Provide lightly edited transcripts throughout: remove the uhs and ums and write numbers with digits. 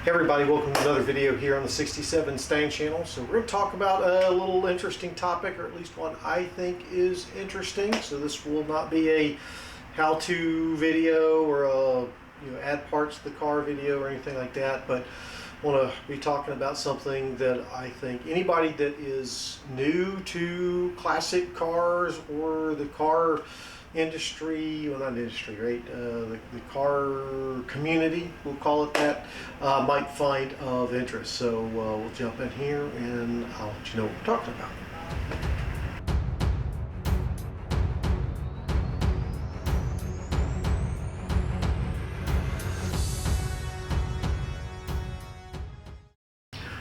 Hey everybody, welcome to another video here on the 67 Stang channel. So we're going to talk about a little interesting topic, or at least one I think is interesting. So this will not be a how-to video or a add parts to the car video or anything like that, but I want to be talking about something that I think anybody that is new to classic cars or the car industry, well, not industry, right? The car community, we'll call it that, might find of interest. So we'll jump in here and I'll let you know what we're talking about.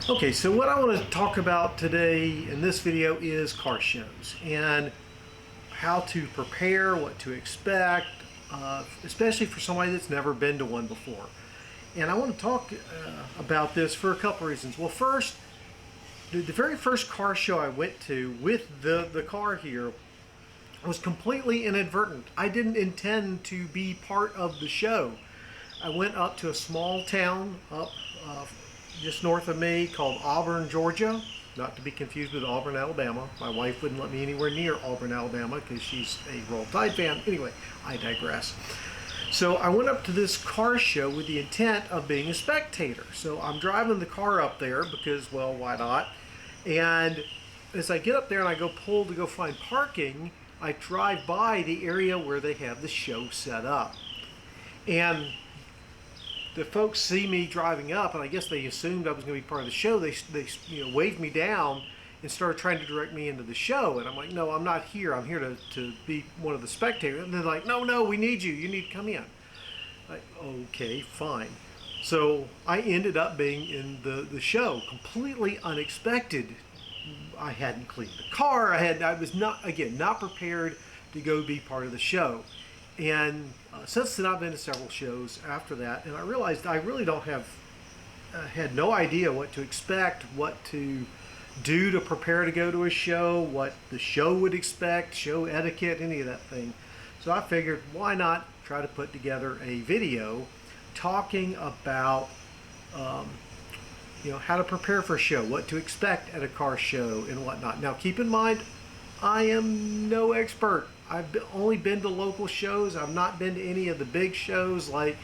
Okay, so what I want to talk about today in this video is car shows and how to prepare, what to expect, especially for somebody that's never been to one before. And I want to talk about this for a couple reasons. Well, first, the very first car show I went to with the car here was completely inadvertent. I didn't intend to be part of the show. I went up to a small town up just north of me called Auburn, Georgia. Not to be confused with Auburn, Alabama. My wife wouldn't let me anywhere near Auburn, Alabama because she's a Roll Tide fan. Anyway, I digress. So I went up to this car show with the intent of being a spectator. So I'm driving the car up there because, well, why not? And as I get up there and I go pull to go find parking, I drive by the area where they have the show set up. And the folks see me driving up, and I guess they assumed I was going to be part of the show. They waved me down and started trying to direct me into the show. And I'm like, no, I'm not here. I'm here to be one of the spectators. And they're like, no, we need you. You need to come in. Like, okay, fine. So I ended up being in the show, completely unexpected. I hadn't cleaned the car. I was not prepared to go be part of the show. And since then, I've been to several shows after that, and I realized I really had no idea what to expect, what to do to prepare to go to a show, what the show would expect, show etiquette, any of that thing. So I figured, why not try to put together a video talking about how to prepare for a show, what to expect at a car show and whatnot. Now, keep in mind, I am no expert. I've only been to local shows. I've not been to any of the big shows like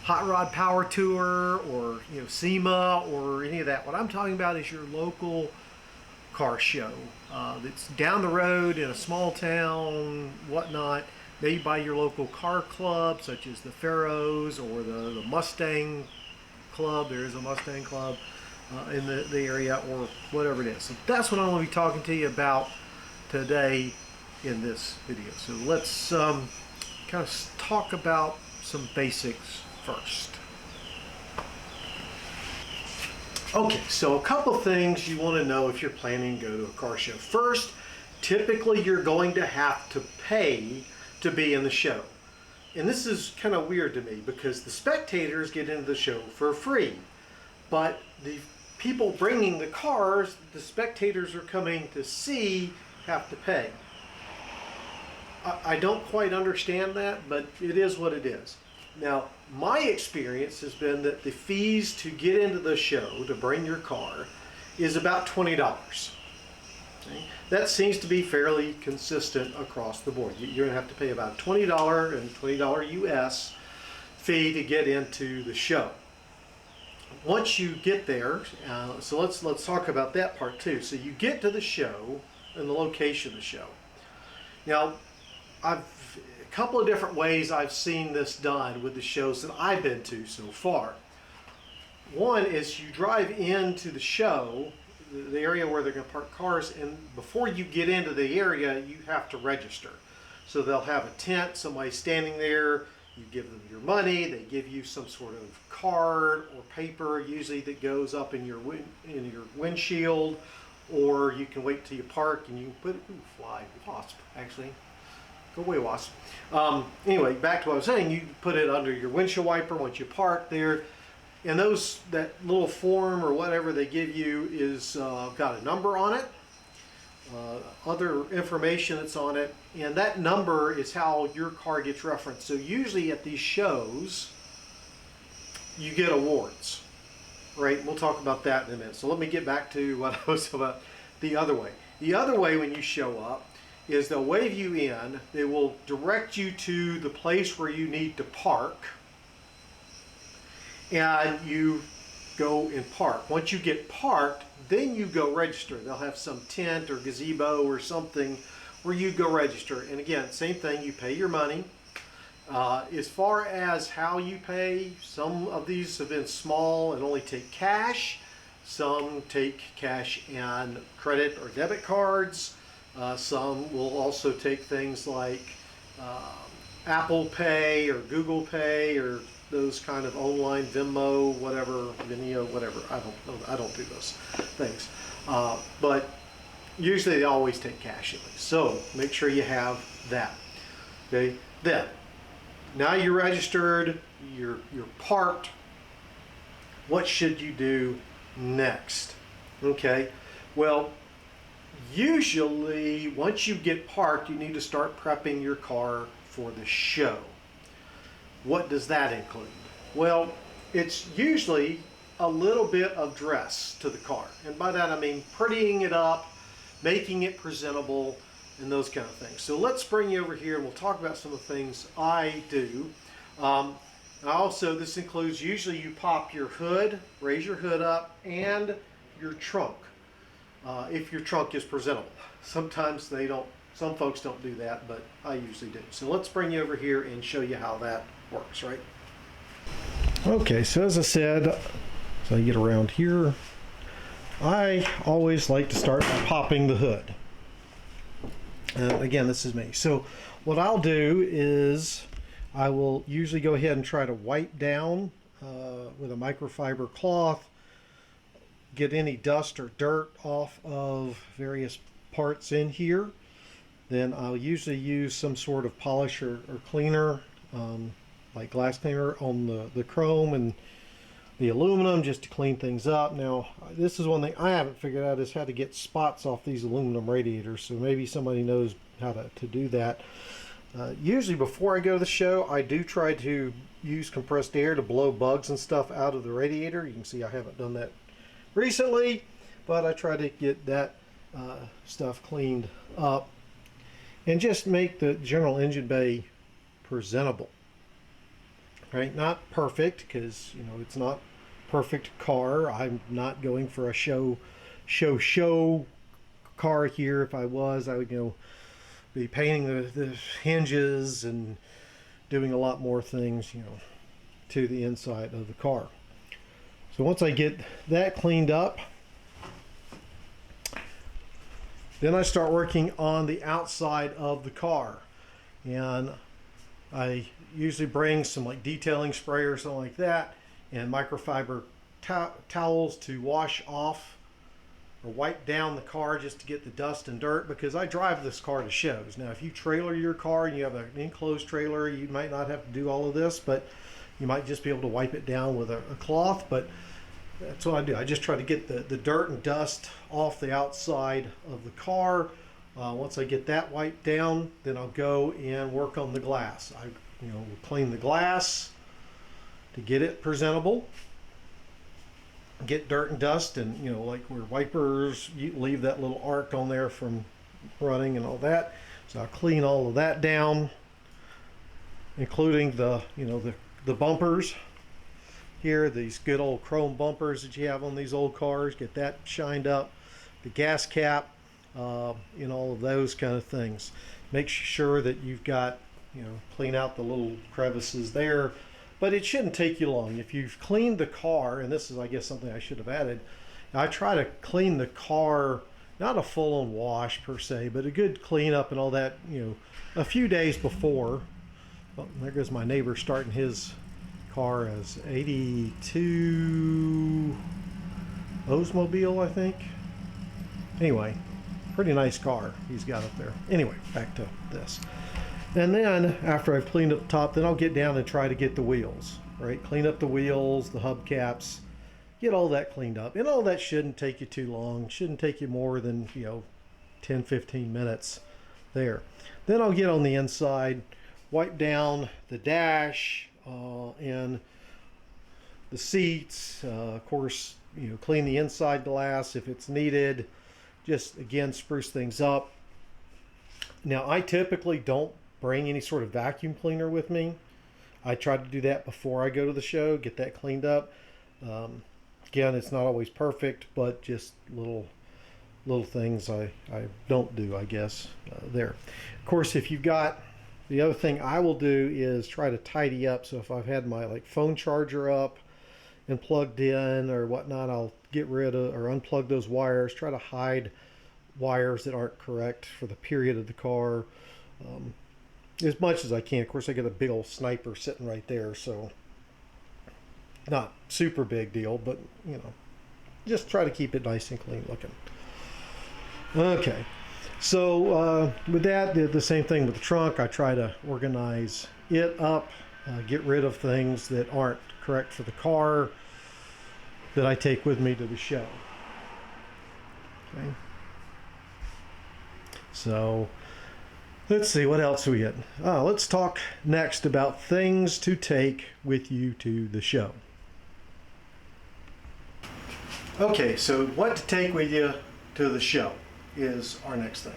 Hot Rod Power Tour or SEMA or any of that. What I'm talking about is your local car show that's down the road in a small town, whatnot, maybe by your local car club such as the Pharaohs or the Mustang Club. There is a Mustang Club in the area, or whatever it is. So that's what I'm going to be talking to you about today in this video. So let's kind of talk about some basics first. Okay, so a couple things you want to know if you're planning to go to a car show. First, typically you're going to have to pay to be in the show. And this is kind of weird to me because the spectators get into the show for free, but the people bringing the cars, the spectators are coming to see, have to pay. I don't quite understand that, but it is what it is. Now, my experience has been that the fees to get into the show, to bring your car, is about $20. Okay? That seems to be fairly consistent across the board. You're going to have to pay about $20 and $20 US fee to get into the show. Once you get there, so let's talk about that part too. So you get to the show and the location of the show. Now, a couple of different ways I've seen this done with the shows that I've been to so far. One is you drive into the show, the area where they're going to park cars, and before you get into the area, you have to register. So they'll have a tent, somebody standing there, you give them your money, they give you some sort of card or paper, usually that goes up in your windshield, or you can wait till you park and you can put fly wasp, actually. Go away, wasp. Anyway, back to what I was saying, you put it under your windshield wiper once you park there, and that little form or whatever they give you is got a number on it, other information that's on it, and that number is how your car gets referenced. So usually at these shows, you get awards. right? We'll talk about that in a minute. So let me get back to what I was about the other way. The other way when you show up is they'll wave you in. They will direct you to the place where you need to park, and you go and park. Once you get parked, then you go register. They'll have some tent or gazebo or something where you go register. And again, same thing, you pay your money. As far as how you pay, some of these have been small and only take cash. Some take cash and credit or debit cards. Some will also take things like Apple Pay or Google Pay or those kind of online Venmo, whatever, Vimeo, whatever. I don't know. I don't do those things. But usually they always take cash at least. So make sure you have that. Okay. Then, now you're registered, you're parked. What should you do next? Okay. Well, usually once you get parked, you need to start prepping your car for the show. What does that include? Well, it's usually a little bit of dress to the car. And by that I mean prettying it up, making it presentable, and those kind of things. So let's bring you over here and we'll talk about some of the things I do. Also, this includes, usually you pop your hood, raise your hood up, and your trunk, if your trunk is presentable. Sometimes they don't, some folks don't do that, but I usually do. So let's bring you over here and show you how that works, right? Okay, so as I said, so I get around here, I always like to start by popping the hood. Again, this is me. So what I'll do is I will usually go ahead and try to wipe down with a microfiber cloth, get any dust or dirt off of various parts in here. Then I'll usually use some sort of polish or cleaner, like glass cleaner on the chrome and the aluminum, just to clean things up. Now, this is one thing I haven't figured out, is how to get spots off these aluminum radiators. So maybe somebody knows how to do that. Usually before I go to the show, I do try to use compressed air to blow bugs and stuff out of the radiator. You can see I haven't done that recently, but I try to get that stuff cleaned up and just make the general engine bay presentable. Right? Not perfect, because it's not perfect car. I'm not going for a show car here. If I was, I would be painting the hinges and doing a lot more things to the inside of the car. So once I get that cleaned up, then I start working on the outside of the car, and I usually bring some like detailing spray or something like that, and microfiber towels to wash off or wipe down the car just to get the dust and dirt, because I drive this car to shows. Now, if you trailer your car and you have an enclosed trailer, you might not have to do all of this, but you might just be able to wipe it down with a cloth. But that's what I do. I just try to get the dirt and dust off the outside of the car. Once I get that wiped down, then I'll go and work on the glass. I clean the glass to get it presentable, get dirt and dust, and like where wipers, you leave that little arc on there from running and all that. So I'll clean all of that down, including the bumpers here, these good old chrome bumpers that you have on these old cars. Get that shined up, the gas cap, all of those kind of things. Make sure that you've got, clean out the little crevices there. But it shouldn't take you long. If you've cleaned the car, and this is, I guess, something I should have added, I try to clean the car, not a full-on wash per se, but a good cleanup and all that, a few days before. Oh, there goes my neighbor starting his car as 82 Oldsmobile, I think. Anyway, pretty nice car he's got up there. Anyway, back to this. And then after I've cleaned up the top, then I'll get down and try to get the wheels, right? Clean up the wheels, the hubcaps, get all that cleaned up. And all that shouldn't take you too long. Shouldn't take you more than, 10, 15 minutes there. Then I'll get on the inside, wipe down the dash and the seats, of course, clean the inside glass if it's needed. Just again, spruce things up. Now, I typically don't bring any sort of vacuum cleaner with me. I try to do that before I go to the show, get that cleaned up. Again, it's not always perfect, but just little things I don't do, I guess, there. Of course, if you've got, the other thing I will do is try to tidy up. So if I've had my phone charger up and plugged in or whatnot, I'll get rid of or unplug those wires, try to hide wires that aren't correct for the period of the car, as much as I can. Of course, I get a big old sniper sitting right there, so not super big deal, but just try to keep it nice and clean looking. Okay, so with that, the same thing with the trunk. I try to organize it up, get rid of things that aren't correct for the car that I take with me to the show. Okay. So let's see, what else do we get? Let's talk next about things to take with you to the show. Okay, so what to take with you to the show is our next thing.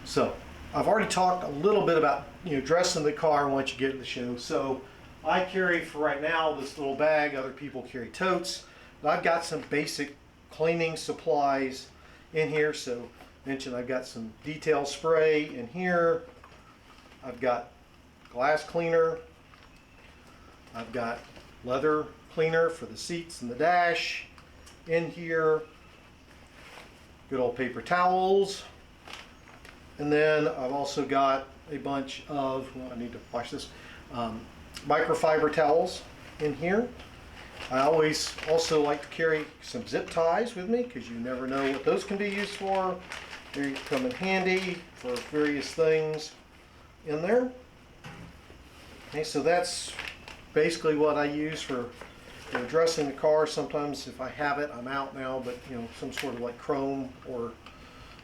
So I've already talked a little bit about dressing the car once you get to the show. So I carry for right now this little bag. Other people carry totes. But I've got some basic cleaning supplies in here. So mentioned I've got some detail spray in here. I've got glass cleaner. I've got leather cleaner for the seats and the dash in here. Good old paper towels. And then I've also got a bunch of, I need to wash this, microfiber towels in here. I always also like to carry some zip ties with me because you never know what those can be used for. They come in handy for various things in there. Okay, so that's basically what I use for dressing the car. Sometimes if I have it, I'm out now, but some sort of chrome or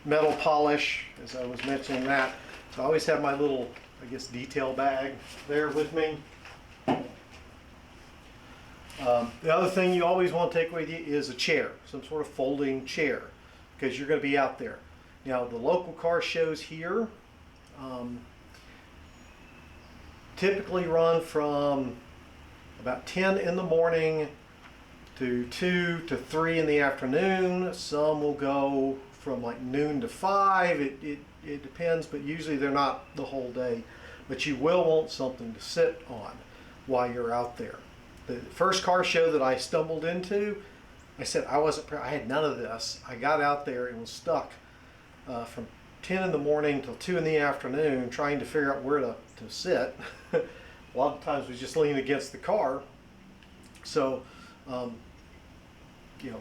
metal polish, as I was mentioning that. So I always have my little, I guess, detail bag there with me. The other thing you always want to take with you is a chair, some sort of folding chair, because you're going to be out there. Now, the local car shows here typically run from about 10 in the morning to 2 to 3 in the afternoon. Some will go from noon to 5. It depends, but usually they're not the whole day. But you will want something to sit on while you're out there. The first car show that I stumbled into, I said I had none of this. I got out there and was stuck from 10 in the morning till 2 in the afternoon trying to figure out where to sit. A lot of times we just lean against the car. So,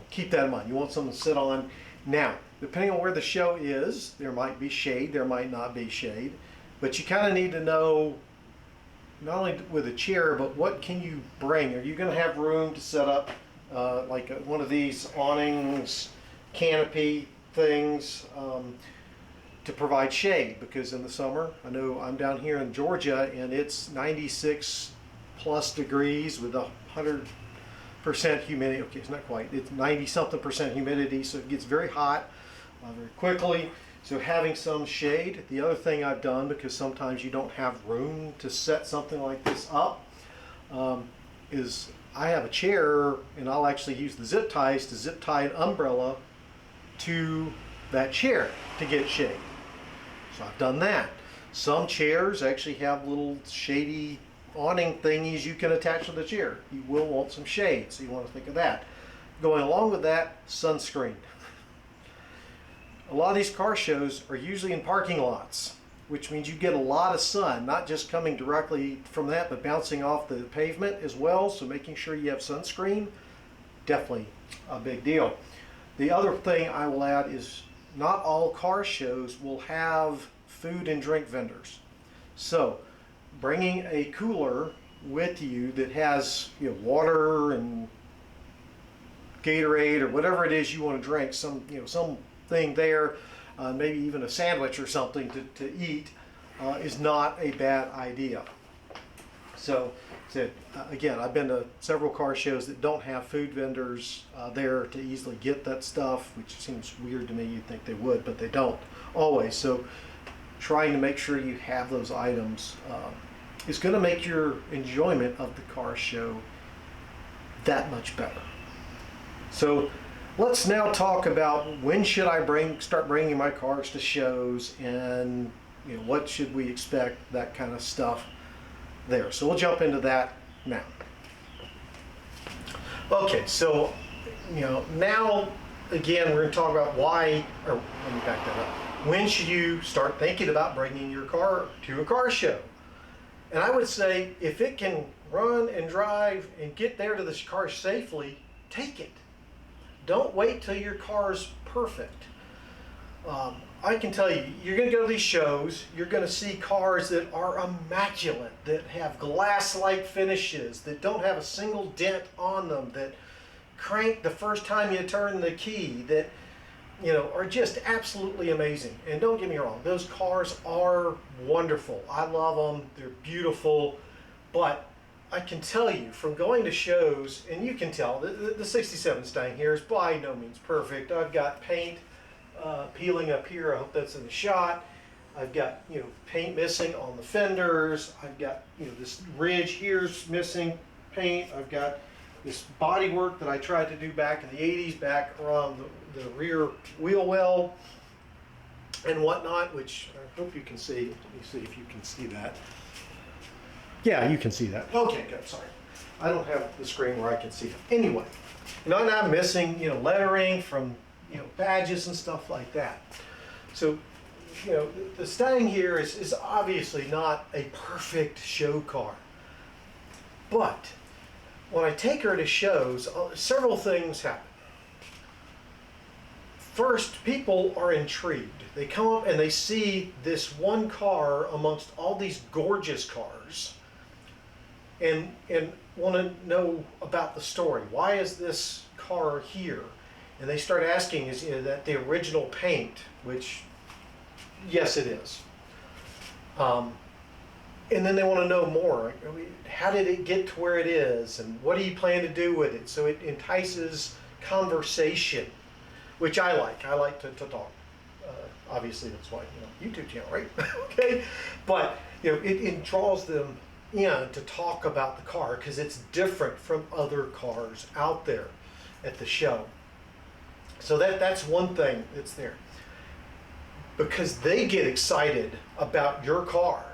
keep that in mind. You want something to sit on. Now, depending on where the show is, there might be shade, there might not be shade. But you kind of need to know, not only with a chair, but what can you bring? Are you going to have room to set up one of these awnings, canopy things to provide shade? Because in the summer, I know I'm down here in Georgia and it's 96 plus degrees with 100% humidity. Okay, it's not quite. It's 90-something% humidity, so it gets very hot very quickly. So having some shade. The other thing I've done, because sometimes you don't have room to set something like this up, is I have a chair and I'll actually use the zip ties to zip tie an umbrella to that chair to get shade. So I've done that. Some chairs actually have little shady awning thingies you can attach to the chair. You will want some shade, so you want to think of that. Going along with that, sunscreen. A lot of these car shows are usually in parking lots, which means you get a lot of sun, not just coming directly from that, but bouncing off the pavement as well. So making sure you have sunscreen, definitely a big deal. The other thing I will add is not all car shows will have food and drink vendors. So bringing a cooler with you that has water and Gatorade or whatever it is you want to drink, something there, maybe even a sandwich or something to eat, is not a bad idea. So, again, I've been to several car shows that don't have food vendors there to easily get that stuff, which seems weird to me. You'd think they would, but they don't always. So, trying to make sure you have those items is going to make your enjoyment of the car show that much better. So, let's now talk about when should I start bringing my cars to shows, and what should we expect, that kind of stuff there. So we'll jump into that now. Okay, so now again we're going to talk about why, or let me back that up. When should you start thinking about bringing your car to a car show? And I would say if it can run and drive and get there to the car safely, take it. Don't wait till your car's perfect. I can tell you, you're going to go to these shows, you're going to see cars that are immaculate, that have glass-like finishes, that don't have a single dent on them, that crank the first time you turn the key, that are just absolutely amazing. And don't get me wrong, those cars are wonderful. I love them, they're beautiful, but I can tell you from going to shows, and you can tell, the 67 Stang here is by no means perfect. I've got paint peeling up here. I hope that's in the shot. I've got paint missing on the fenders. I've got this ridge here's missing paint. I've got this body work that I tried to do back in the 80s, back around the rear wheel well and whatnot, which I hope you can see. Let me see if you can see that. Yeah, you can see that. Okay, good. Sorry, I don't have the screen where I can see it. Anyway, and I'm missing lettering from badges and stuff like that. So, the Stang here is obviously not a perfect show car. But when I take her to shows, several things happen. First, people are intrigued. They come up and they see this one car amongst all these gorgeous cars and want to know about the story. Why is this car here? And they start asking, is that the original paint? Which, yes, it is. And then they want to know more. How did it get to where it is? And what do you plan to do with it? So it entices conversation, which I like. I like to talk. Obviously, that's why, YouTube channel, right? Okay. But, it draws them in to talk about the car because it's different from other cars out there at the show. So that's one thing that's there. Because they get excited about your car,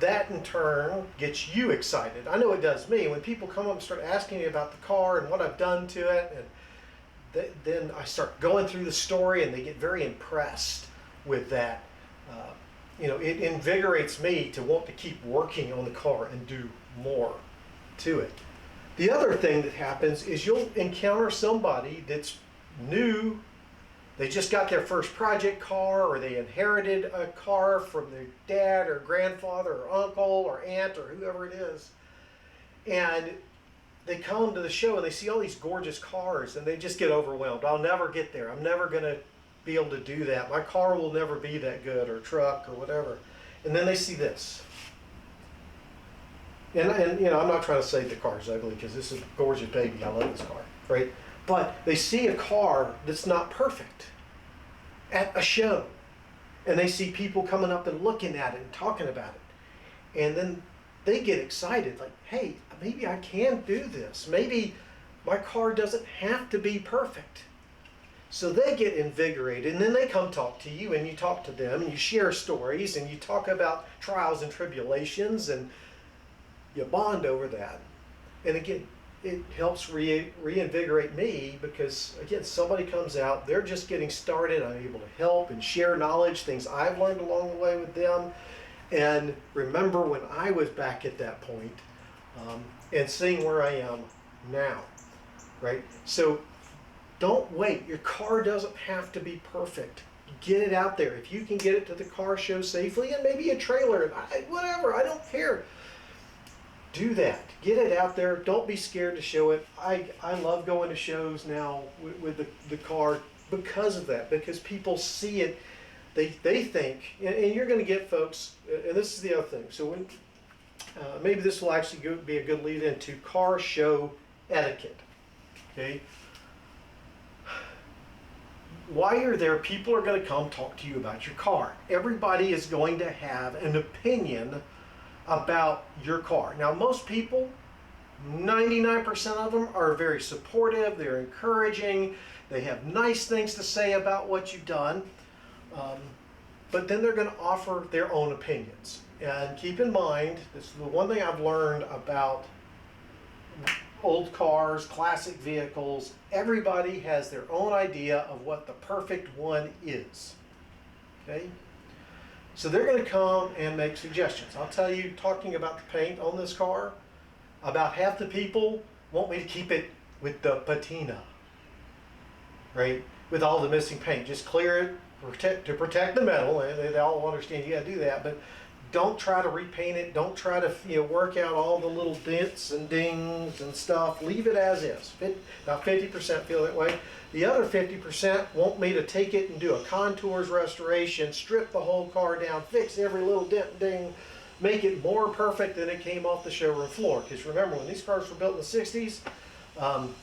that in turn gets you excited. I know it does me. When people come up and start asking me about the car and what I've done to it, and then I start going through the story and they get very impressed with that. It invigorates me to want to keep working on the car and do more to it. The other thing that happens is you'll encounter somebody that's new. They just got their first project car, or they inherited a car from their dad or grandfather or uncle or aunt or whoever it is, and they come to the show and they see all these gorgeous cars and they just get overwhelmed. I'll never get there. I'm never going to be able to do that. My car will never be that good, or truck or whatever. And then they see this. And I'm not trying to say the car's ugly, because this is a gorgeous baby. I love this car, right? But they see a car that's not perfect at a show. And they see people coming up and looking at it and talking about it. And then they get excited, like, hey, maybe I can do this. Maybe my car doesn't have to be perfect. So they get invigorated, and then they come talk to you, and you talk to them, and you share stories, and you talk about trials and tribulations, and you bond over that. And again, it helps reinvigorate me, because again, somebody comes out, they're just getting started. I'm able to help and share knowledge, things I've learned along the way with them, and remember when I was back at that point, and seeing where I am now, right? So don't wait. Your car doesn't have to be perfect. Get it out there. If you can get it to the car show safely, and maybe a trailer, whatever, I don't care. Do that. Get it out there. Don't be scared to show it. I love going to shows now with the car because of that, because people see it. They think, and you're going to get folks, and this is the other thing. So maybe this will actually be a good lead into car show etiquette. Okay. While you're there, people are going to come talk to you about your car. Everybody is going to have an opinion about your car. Now, most people, 99% of them, are very supportive, they're encouraging, they have nice things to say about what you've done, but then they're going to offer their own opinions. And keep in mind, this is the one thing I've learned about old cars, classic vehicles. Everybody has their own idea of what the perfect one is. Okay? So they're going to come and make suggestions. I'll tell you, talking about the paint on this car, about half the people want me to keep it with the patina, right? With all the missing paint. Just clear it to protect the metal, and they all understand you got to do that, but don't try to repaint it. Don't try to work out all the little dents and dings and stuff. Leave it as is. About 50% feel that way. The other 50% want me to take it and do a contours restoration, strip the whole car down, fix every little dent and ding, make it more perfect than it came off the showroom floor. Because remember, when these cars were built in the 60s,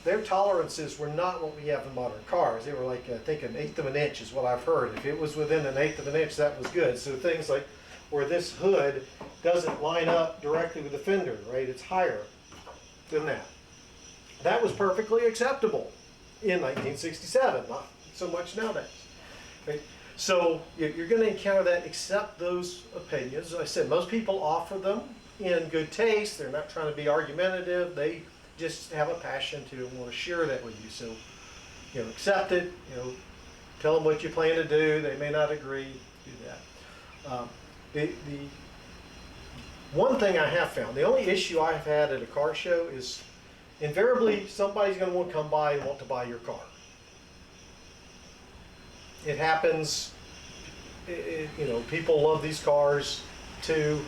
their tolerances were not what we have in modern cars. They were like, I think, 1/8 of an inch is what I've heard. If it was within 1/8 of an inch, that was good. So things like where this hood doesn't line up directly with the fender, right? It's higher than that. That was perfectly acceptable in 1967, not so much nowadays. Right? So you're going to encounter that, accept those opinions. As I said, most people offer them in good taste. They're not trying to be argumentative. They just have a passion to want to share that with you. So, accept it, tell them what you plan to do. They may not agree, do that. The one thing I have found, the only issue I've had at a car show is invariably somebody's going to want to come by and want to buy your car. It happens, people love these cars too.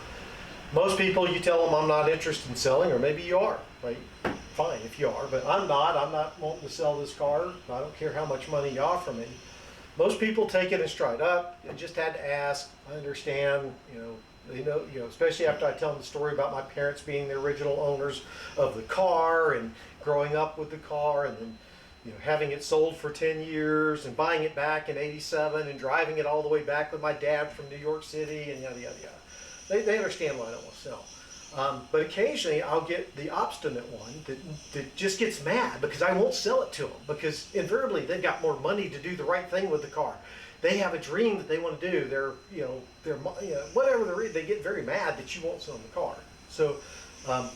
Most people, you tell them I'm not interested in selling, or maybe you are, right? Fine if you are, but I'm not wanting to sell this car. I don't care how much money you offer me. Most people take it in stride. I just had to ask. I understand, especially after I tell them the story about my parents being the original owners of the car and growing up with the car, and then having it sold for 10 years and buying it back in '87 and driving it all the way back with my dad from New York City and yada yada yada. They understand why I don't want to sell. But occasionally I'll get the obstinate one that just gets mad because I won't sell it to them, because invariably they've got more money to do the right thing with the car. They have a dream that they want to do. They're whatever the reason, they get very mad that you won't sell them the car. So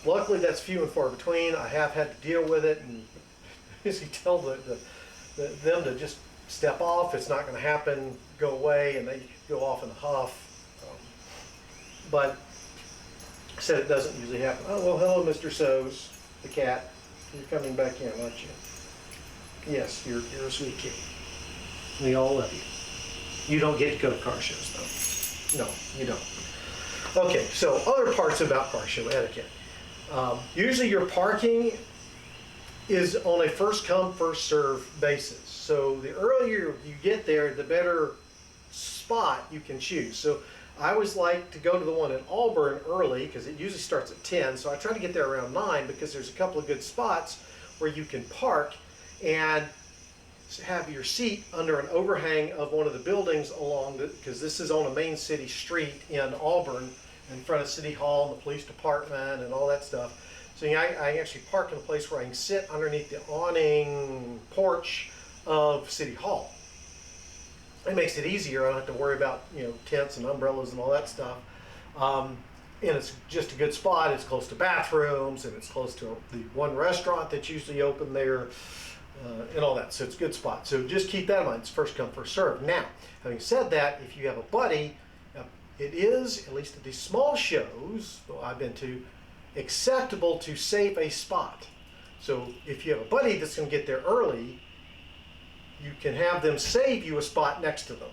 luckily that's few and far between. I have had to deal with it and basically tell them to just step off. It's not going to happen. Go away, and they go off in a huff. But I said it doesn't usually happen. Oh, well, hello, Mr. Sows, the cat. You're coming back in, aren't you? Yes, you're a sweet kitty. We all love you. You don't get to go to car shows, though. No, you don't. Okay, so other parts about car show etiquette. Usually your parking is on a first come, first serve basis. So the earlier you get there, the better spot you can choose. So I always like to go to the one in Auburn early because it usually starts at 10. So I try to get there around 9 because there's a couple of good spots where you can park and have your seat under an overhang of one of the buildings because this is on a main city street in Auburn in front of City Hall and the police department and all that stuff. So I actually park in a place where I can sit underneath the awning porch of City Hall. It makes it easier. I don't have to worry about tents and umbrellas and all that stuff. And it's just a good spot. It's close to bathrooms and it's close to the one restaurant that's usually open there and all that. So it's a good spot. So just keep that in mind. It's first come, first serve. Now, having said that, if you have a buddy, it is, at least at these small shows that I've been to, acceptable to save a spot. So if you have a buddy that's going to get there early, you can have them save you a spot next to them.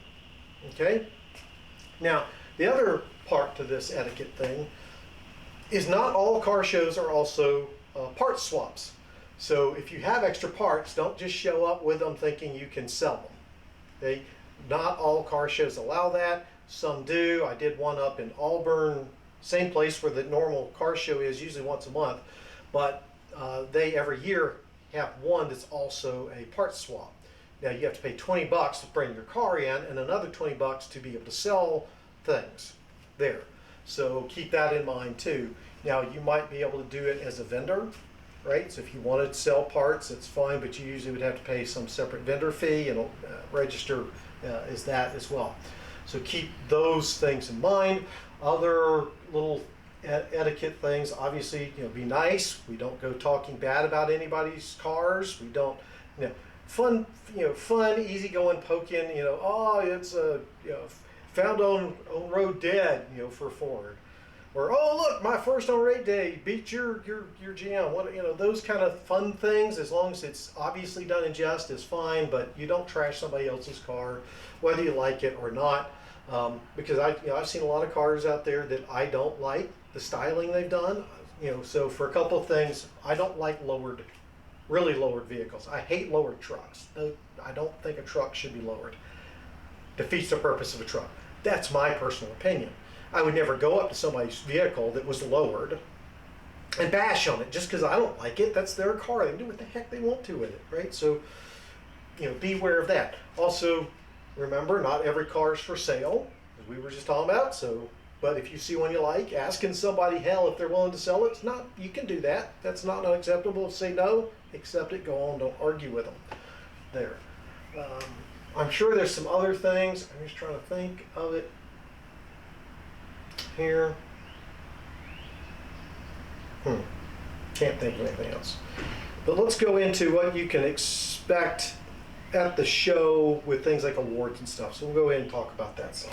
Okay? Now, the other part to this etiquette thing is not all car shows are also part swaps. So if you have extra parts, don't just show up with them thinking you can sell them. Okay? Not all car shows allow that. Some do. I did one up in Auburn same place where the normal car show is, usually once a month, but they every year have one that's also a parts swap. Now you have to pay $20 to bring your car in, and another $20 to be able to sell things there. So keep that in mind too. Now you might be able to do it as a vendor, right? So if you wanted to sell parts, it's fine, but you usually would have to pay some separate vendor fee and register as that as well. So keep those things in mind. Other little etiquette things, obviously, be nice. We don't go talking bad about anybody's cars. We don't, fun, easygoing, poking, oh, it's a, found on road dead, for Ford. Or, oh, look, my first on rate day beat your GM. What, those kind of fun things, as long as it's obviously done in jest, is fine, but you don't trash somebody else's car, whether you like it or not. Because I've seen a lot of cars out there that I don't like the styling they've done. So for a couple of things, I don't like really lowered vehicles. I hate lowered trucks. I don't think a truck should be lowered. Defeats the purpose of a truck. That's my personal opinion. I would never go up to somebody's vehicle that was lowered and bash on it just because I don't like it. That's their car. They can do what the heck they want to with it, right? So, beware of that. Also, remember, not every car is for sale, as we were just talking about. So, but if you see one you like, asking somebody, hell, if they're willing to sell it, you can do that. That's not unacceptable. Say no, accept it, go on, don't argue with them. There. I'm sure there's some other things. I'm just trying to think of it here. Can't think of anything else. But let's go into what you can expect at the show with things like awards and stuff. So we'll go ahead and talk about that some.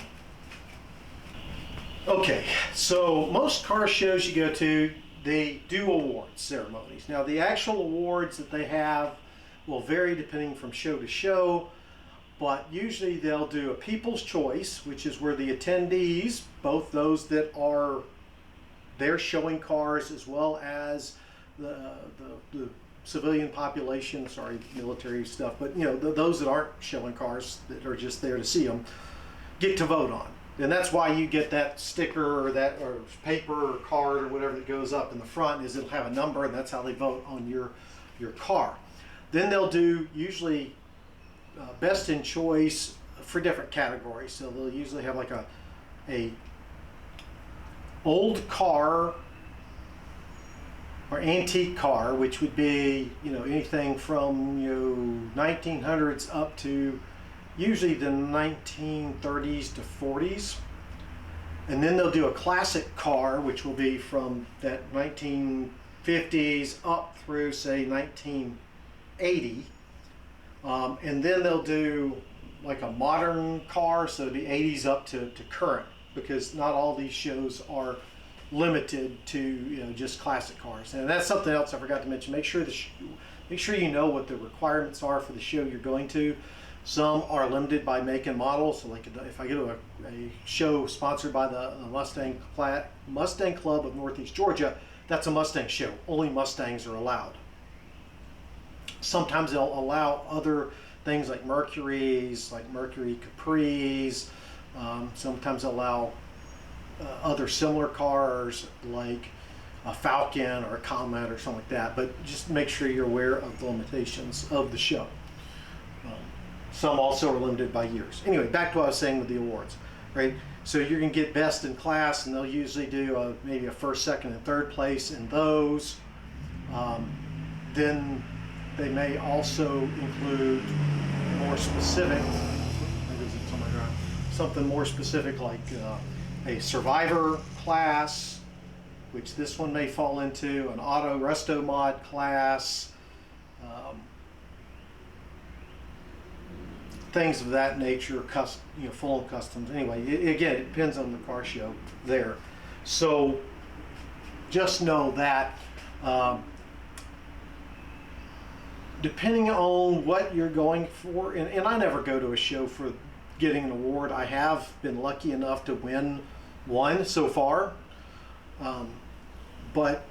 Okay, so most car shows you go to, they do awards ceremonies. Now the actual awards that they have will vary depending from show to show, but usually they'll do a People's Choice, which is where the attendees, both those that are there showing cars as well as the civilian population, military stuff, but those that aren't showing cars, that are just there to see them, get to vote on. And that's why you get that sticker or paper or card or whatever that goes up in the front, is it'll have a number, and that's how they vote on your car. Then they'll do usually best in choice for different categories. So they'll usually have like a old car or antique car, which would be anything from 1900s up to usually the 1930s to 40s. And then they'll do a classic car, which will be from that 1950s up through say 1980. And then they'll do like a modern car, so the 80s up to current, because not all these shows are limited to just classic cars. And that's something else I forgot to mention. Make sure you know what the requirements are for the show you're going to. Some are limited by make and model. So like if I go to a show sponsored by the Mustang Club of Northeast Georgia, that's a Mustang show. Only Mustangs are allowed. Sometimes they'll allow other things like Mercuries, like Mercury Capris. Sometimes they'll allow other similar cars like a Falcon or a Comet or something like that. But just make sure you're aware of the limitations of the show. Some also are limited by years. Anyway, back to what I was saying with the awards, right? So you're going to get best in class, and they'll usually do maybe a first, second, and third place in those. Then they may also include more specific, something more specific like a survivor class, which this one may fall into, an auto resto mod class, things of that nature, full customs. Anyway, again, it depends on the car show there. So just know that depending on what you're going for, and I never go to a show for getting an award. I have been lucky enough to win one so far. But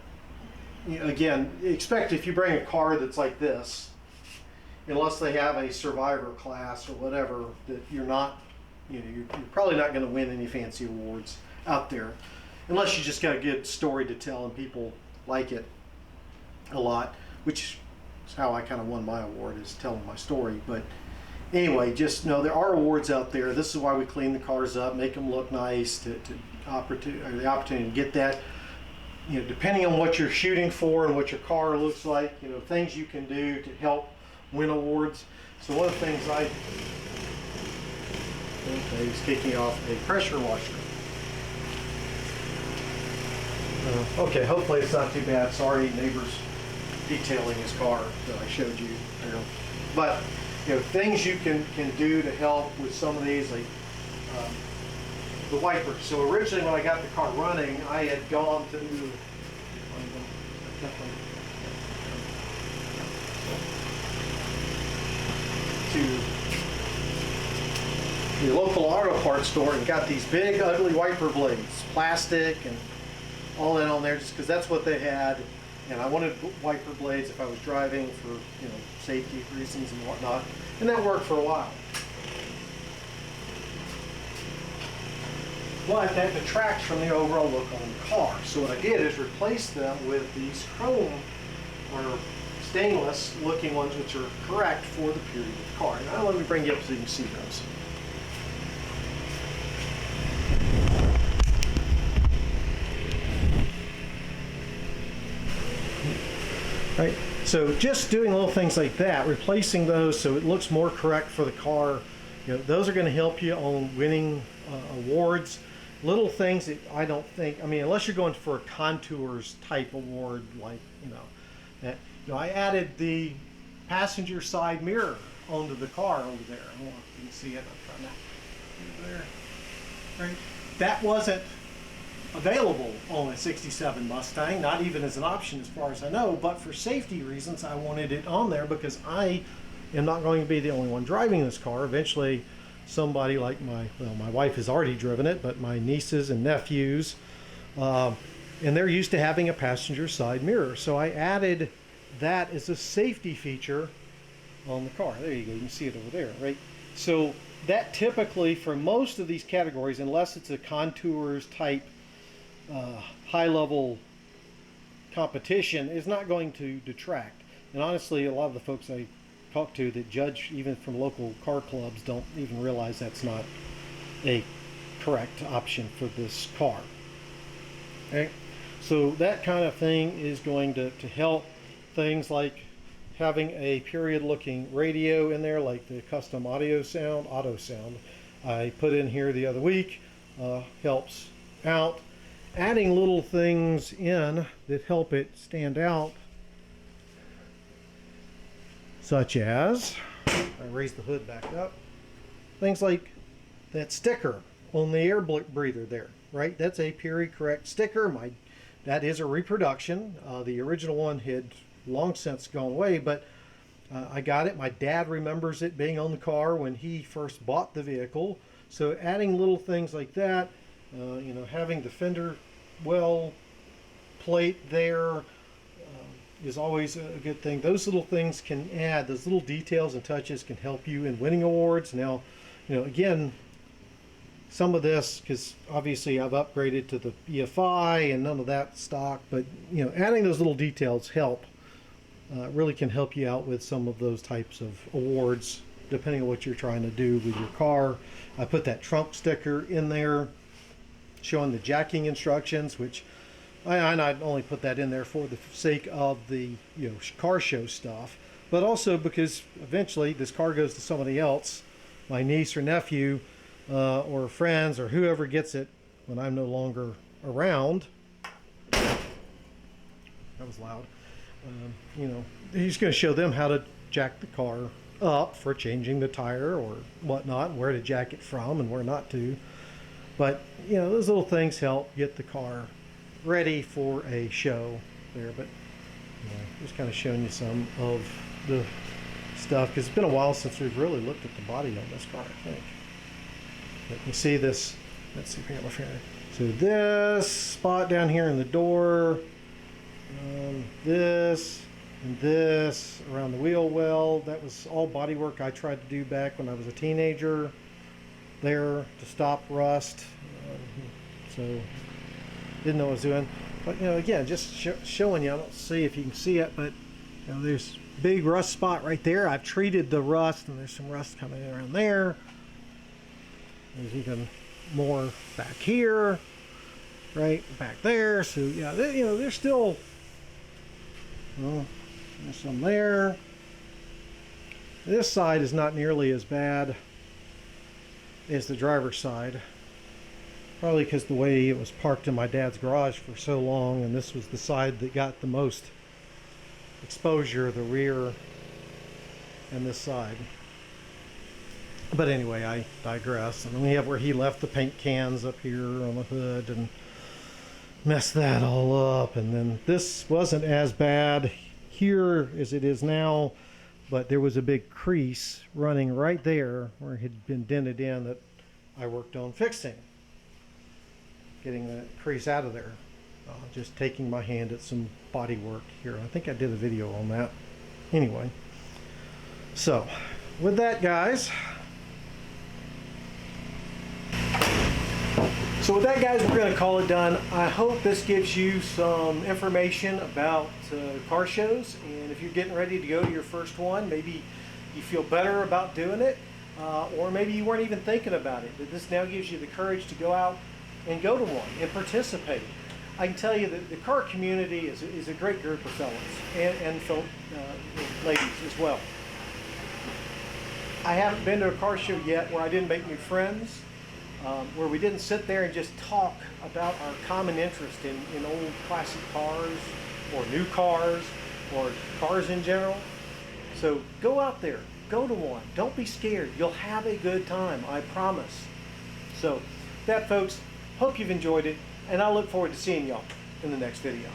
again, expect if you bring a car that's like this, unless they have a survivor class or whatever, that you're probably not going to win any fancy awards out there. unless you just got a good story to tell and people like it a lot, which is how I kind of won my award, is telling my story. But anyway, just know there are awards out there. This is why we clean the cars up, make them look nice, the opportunity to get that. You know, depending on what you're shooting for and what your car looks like, you know, things you can do to help win awards. So one of the things he's kicking off a pressure washer. Okay, hopefully it's not too bad. Sorry, neighbors detailing his car that I showed you. But you know, things you can do to help with some of these, like the wipers. So originally when I got the car running, I had gone to the local auto parts store and got these big ugly wiper blades, plastic and all that on there, just because that's what they had, and I wanted wiper blades if I was driving for, you know, safety reasons and whatnot, and that worked for a while. But that detracts from the overall look on the car. So what I did is replace them with these chrome or stainless looking ones, which are correct for the period of the car. Now let me bring you up so you can see those. Right. So just doing little things like that, replacing those so it looks more correct for the car, you know, those are going to help you on winning awards. Little things that I don't think, I mean, unless you're going for a contours type award, like, you know, that, you know, I added the passenger side mirror onto the car over there. I don't know if you can see it. I'm trying to over there. Right. That wasn't available on a 67 Mustang, not even as an option as far as I know, but for safety reasons I wanted it on there because I am not going to be the only one driving this car. Eventually somebody like my wife has already driven it, but my nieces and nephews, and they're used to having a passenger side mirror. So I added that as a safety feature on the car. There you go, you can see it over there, right? So that typically for most of these categories, unless it's a contours type high level competition, is not going to detract. And honestly, a lot of the folks I talk to that judge even from local car clubs don't even realize that's not a correct option for this car. Okay, so that kind of thing is going to help things like having a period looking radio in there, like the custom auto sound I put in here the other week, helps out. Adding little things in that help it stand out, such as, I raise the hood back up, things like that sticker on the air breather there, right? That's a period correct sticker. That is a reproduction. The original one had long since gone away, but I got it. My dad remembers it being on the car when he first bought the vehicle. So adding little things like that, you know, having the fender well plate there is always a good thing. Those little things can add, those little details and touches can help you in winning awards. Now, you know, again, some of this, because obviously I've upgraded to the EFI and none of that stock, but you know, adding those little details really can help you out with some of those types of awards, depending on what you're trying to do with your car. I put that trunk sticker in there showing the jacking instructions, which I only put that in there for the sake of the, you know, car show stuff, but also because eventually this car goes to somebody else, my niece or nephew, or friends or whoever gets it when I'm no longer around. That was loud. You know, he's going to show them how to jack the car up for changing the tire or whatnot, where to jack it from and where not to. But you know, those little things help get the car ready for a show there. But you know, just kind of showing you some of the stuff, because it's been a while since we've really looked at the body on this car, I think. But you see this, let's see if I got my finger. So this spot down here in the door, this and this around the wheel well, that was all body work I tried to do back when I was a teenager there to stop rust. So didn't know what I was doing. But you know, again, just showing you. I don't see if you can see it, but you know, there's big rust spot right there. I've treated the rust, and there's some rust coming in around there. There's even more back here, right back there. So yeah, you know, there's still, well, there's some there. This side is not nearly as bad as the driver's side. Probably because the way it was parked in my dad's garage for so long, and this was the side that got the most exposure, the rear and this side. But anyway, I digress. And then we have where he left the paint cans up here on the hood and messed that all up. And then this wasn't as bad here as it is now, but there was a big crease running right there where it had been dented in that I worked on fixing. Getting that crease out of there. Just taking my hand at some body work here. I think I did a video on that. Anyway, so with that, guys. We're going to call it done. I hope this gives you some information about car shows, and if you're getting ready to go to your first one, maybe you feel better about doing it, or maybe you weren't even thinking about it, but this now gives you the courage to go out and go to one and participate. I can tell you that the car community is a great group of fellas and ladies as well. I haven't been to a car show yet where I didn't make new friends, where we didn't sit there and just talk about our common interest in old classic cars or new cars or cars in general. So go out there, go to one. Don't be scared. You'll have a good time, I promise. So that, folks, hope you've enjoyed it, and I look forward to seeing y'all in the next video.